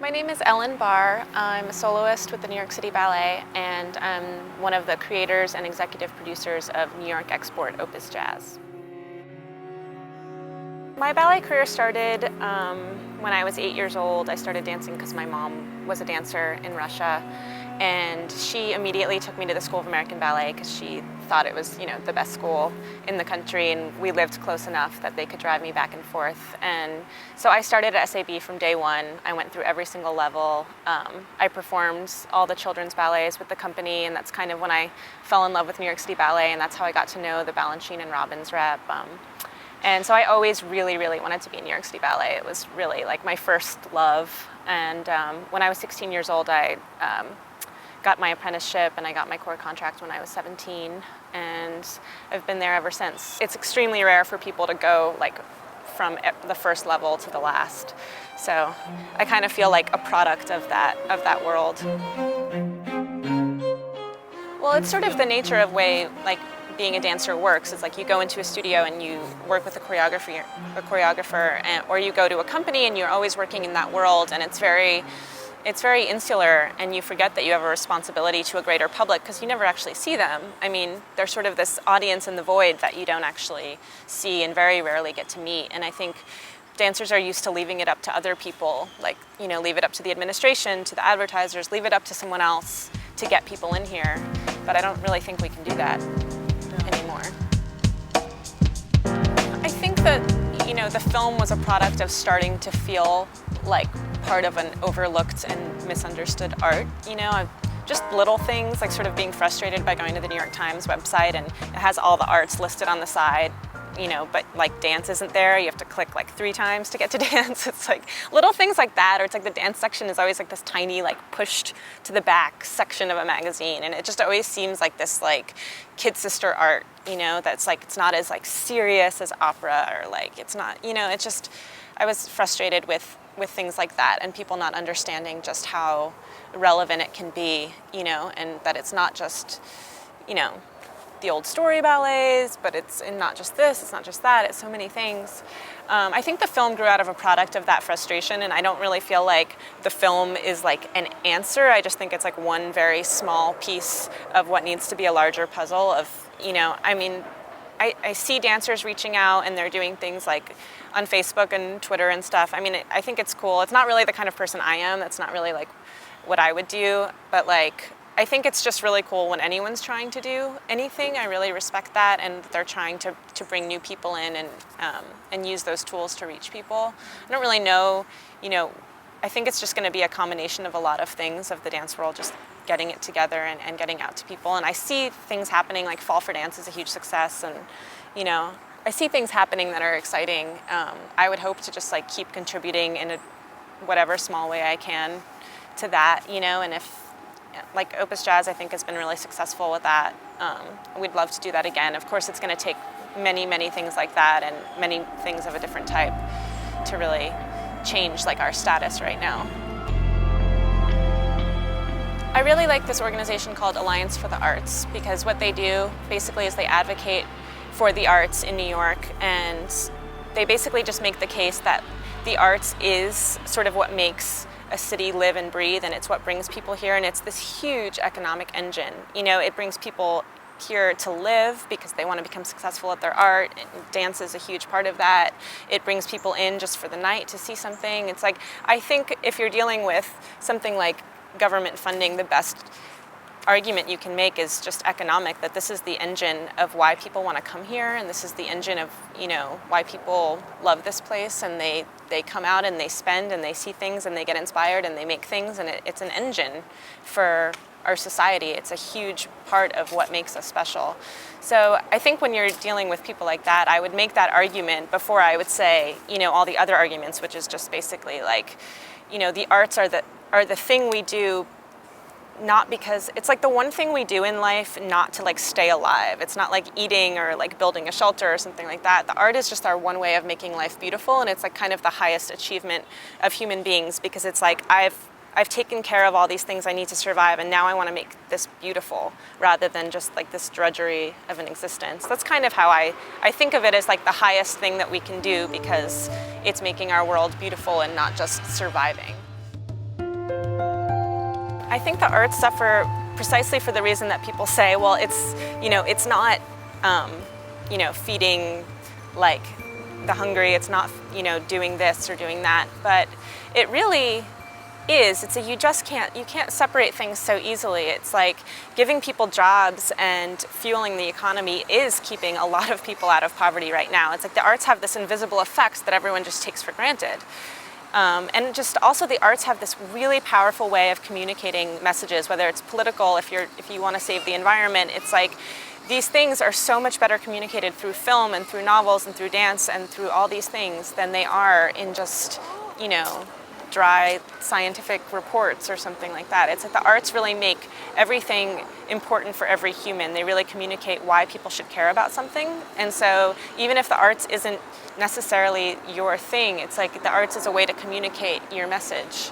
My name is Ellen Barr. I'm a soloist with the New York City Ballet, and I'm one of the creators and executive producers of New York Export Opus Jazz. My ballet career started when I was 8 years old. I started dancing because my mom was a dancer in Russia, and she immediately took me to the School of American Ballet because she thought it was, the best school in the country, and we lived close enough that they could drive me back and forth. And so I started at SAB from day one. I went through every single level. I performed all the children's ballets with the company, and that's kind of when I fell in love with New York City Ballet, and that's how I got to know the Balanchine and Robbins rep. And so I always really, really wanted to be in New York City Ballet. It was really like my first love. And when I was 16 years old, I got my apprenticeship and I got my core contract when I was 17. And I've been there ever since. It's extremely rare for people to go from the first level to the last. So I kind of feel like a product of that world. Well, it's sort of the nature of way being a dancer works. It's like you go into a studio and you work with a choreographer, or you go to a company and you're always working in that world, and it's very insular, and you forget that you have a responsibility to a greater public because you never actually see them. I mean, they're sort of this audience in the void that you don't actually see and very rarely get to meet. And I think dancers are used to leaving it up to other people, leave it up to the administration, to the advertisers, leave it up to someone else to get people in here. But I don't really think we can do that anymore. I think that, the film was a product of starting to feel like part of an overlooked and misunderstood art. Just little things, like sort of being frustrated by going to the New York Times website and it has all the arts listed on the side, but dance isn't there. You have to click 3 times to get to dance. It's like little things like that, or it's like the dance section is always this tiny pushed to the back section of a magazine, and it just always seems like this kid sister art, that's it's not as serious as opera, or it's not, it's just, I was frustrated with things like that, and people not understanding just how relevant it can be, and that it's not just, the old story ballets, but it's not just this, it's not just that, it's so many things. I think the film grew out of a product of that frustration, and I don't really feel like the film is an answer. I just think it's one very small piece of what needs to be a larger puzzle of, I see dancers reaching out and they're doing things on Facebook and Twitter and stuff. I think it's cool. It's not really the kind of person I am. That's not really what I would do, but I think it's just really cool when anyone's trying to do anything. I really respect that, and they're trying to bring new people in and use those tools to reach people. I don't really know, I think it's just going to be a combination of a lot of things of the dance world, just getting it together and getting out to people. And I see things happening, Fall for Dance is a huge success, and I see things happening that are exciting. I would hope to just keep contributing in whatever small way I can to that, and if Opus Jazz, I think, has been really successful with that. We'd love to do that again. Of course, it's going to take many, many things like that and many things of a different type to really change our status right now. I really like this organization called Alliance for the Arts, because what they do basically is they advocate for the arts in New York, and they basically just make the case that the arts is sort of what makes a city live and breathe, and it's what brings people here, and it's this huge economic engine. It brings people here to live because they want to become successful at their art, and dance is a huge part of that. It brings people in just for the night to see something. It's I think if you're dealing with something like government funding, the best argument you can make is just economic, that this is the engine of why people want to come here, and this is the engine of why people love this place, and they come out and they spend and they see things and they get inspired and they make things, and it's an engine for our society. It's a huge part of what makes us special. So I think when you're dealing with people like that, I would make that argument before I would say all the other arguments, which is just basically the arts are the thing we do, not because it's the one thing we do in life not to stay alive. It's not eating or building a shelter or something like that. The art is just our one way of making life beautiful, and it's kind of the highest achievement of human beings, because it's I've taken care of all these things I need to survive, and now I want to make this beautiful rather than just this drudgery of an existence. That's kind of how I think of it, as the highest thing that we can do, because it's making our world beautiful and not just surviving. I think the arts suffer precisely for the reason that people say, well, it's, it's not, feeding like the hungry, it's not, doing this or doing that, but it really is. You can't separate things so easily. It's like giving people jobs and fueling the economy is keeping a lot of people out of poverty right now. It's like the arts have this invisible effect that everyone just takes for granted. And just also the arts have this really powerful way of communicating messages, whether it's political, if you want to save the environment. It's like these things are so much better communicated through film and through novels and through dance and through all these things than they are in just, dry scientific reports or something like that. It's like the arts really make everything important for every human. They really communicate why people should care about something. And so even if the arts isn't necessarily your thing, it's like the arts is a way to communicate your message.